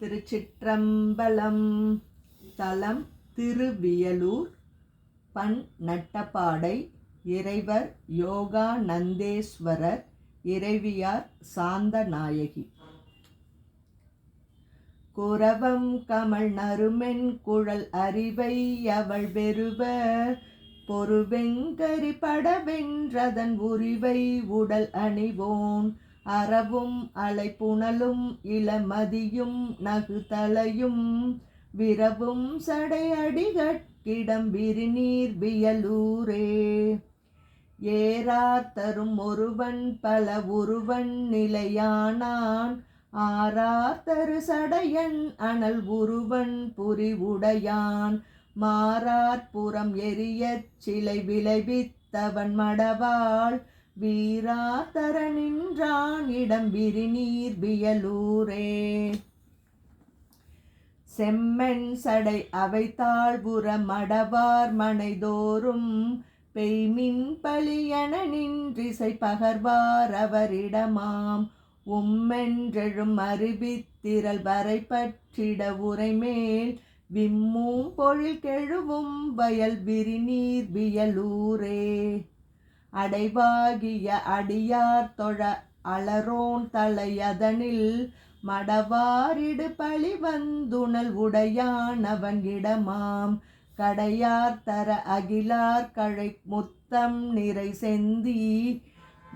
திருச்சிற்றம்பலம். தலம் திருவியலூர். பண் நட்டபாடை. இறைவர் யோகானந்தேஸ்வரர். இறைவியார் சாந்தநாயகி. குரவம் கமல் நறுமென் குழல் அறிவை அவள் வெறுவ பொருவெங்கரி படவென்றதன் உரிவை உடல் அணிவோன் அறவும் அலைப்புணலும் இளமதியும் நகுதலையும் விரவும் சடை அடிகட்கிடம் விரிநீர் வியலூரே. ஏறார் தரும் ஒருவன் பல உருவன் நிலையானான் ஆறார் தரு சடையன் அனல் உருவன் புரிவுடையான் மாறார் புறம் எரியச் சிலை விளைவித்தவன் மடவாள் வீரார் தர நின்றான் இடம் விரிநீர் வியலூரே. செம்மென் சடை அவை தாழ்புற மடவார் மனைதோறும் பெய்மின் பலியன நின்றிசை பகர்வார் அவரிடமாம் உம்மென்றெழும் அறிவித்திரள் வரை பற்றிட உரைமேல் விம்மும் பொழில் கெழுவும் வயல் விரிநீர் வியலூரே. அடைவாகிய அடியார் தொழ அலரோன் தலையதனில் மடவாரிடு பழி வந்துணல் உடையான் அவன் இடமாம் கடையார் தர அகிலார் கழை முத்தம் நிறை செந்தி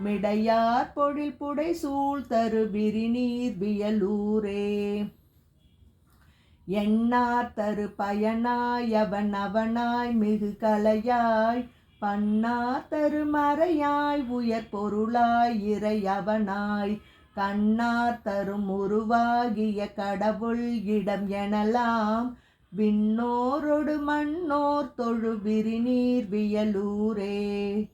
மிடையார் பொழில் புடை சூழ் தரு விரிநீர் வியலூரே. எண்ணார் தரு பயனாய் அவன் அவனாய் மிகு கலையாய் பன்னார் தரு மறையாய் உயர் பொருளாய் இறை அவனாய் கண்ணார் தரும் உருவாகிய கடவுள் இடம் எனலாம் விண்ணோரொடு மண்ணோர் தொழு விரிநீர் வியலூரே.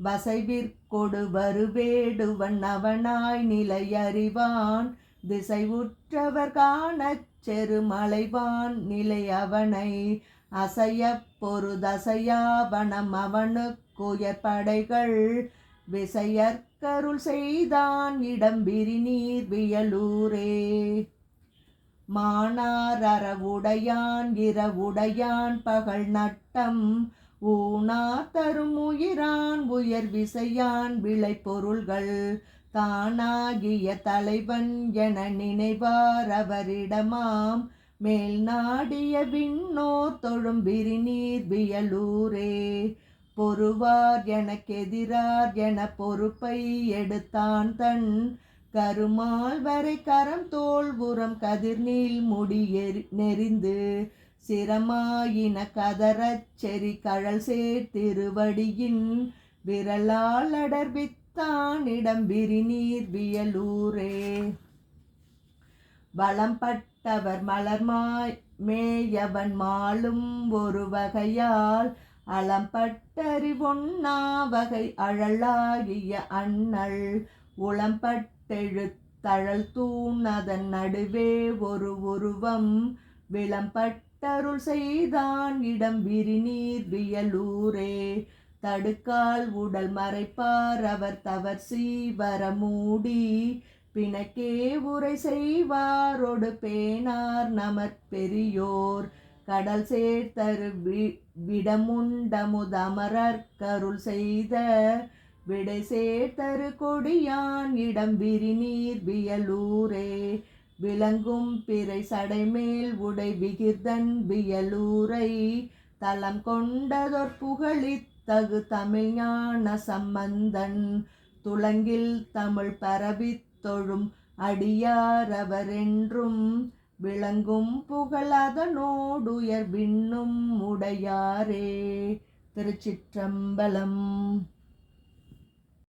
வசைவிற்கொடு வருவேடுவன் அவனாய் நிலையறிவான் திசை உற்றவர் காணச் செருமலைவான் நிலை அவனை அசைய பொருதசையாவனம் அவனுக்குயர் படைகள் விசையற்கருள் செய்தான் இடம் விரிநீர் வியலூரே. மானார் அறவுடையான் இரவுடையான் பகல் நட்டம் ஊனார் தரும் உயிரான் உயர் விசையான் விளை பொருள்கள் தானாகிய தலைவன் என நினைவார் அவரிடமாம் மேல் நாடிய விண்ணோர் தொழும் விரிநீர் வியலூரே. பொறுவார் எனக்கெதிரார் என பொறுப்பை எடுத்தான் தன் கருமால் வரை கரம் தோல் உரம் கதிர்நீல் முடி நெறிந்து சிரமாயின கதறச் செறி கழல் சேர் திருவடியின் விரலால் அடர்வித்தான் இடம் விரிநீர் வியலூரே. வளம்பட்டவர் மலர்மாய் மேயவன் மாலும் ஒரு வகையால் அளம்பட்டறிவொன்னா வகை அழலாகிய அண்ணல் உளம்பட்டெழுத்தழல் தூண் அதன் நடுவே ஒரு உருவம் விளம்பட்டருள் செய்தான் இடம் விரிநீர் வியலூரே. தடுக்கால் உடல் மறைப்பார் அவர் தவர் சீவர மூடி பிணக்கே உரை செய்வாரோடு பேனார் நமற் பெரியோர் கடல் சேர்த்தரு விடமுண்டமுதமரர் கருள் செய்த விடை சேர்த்தரு கொடியான் இடம் விரிநீர் வியலூரே. விளங்கும் பிறை சடைமேல் உடை விகிர்தன் வியலூரை தலம் கொண்டதொர் புகழித் தகு தமிழ் ஞான சம்பந்தன் துளங்கில் தமிழ் பரவித் தொழும் அடியார் அவரென்றும் விளங்கும் புகழ் அதனோடுயர் விண்ணும் உடையாரே. திருச்சிற்றம்பலம்.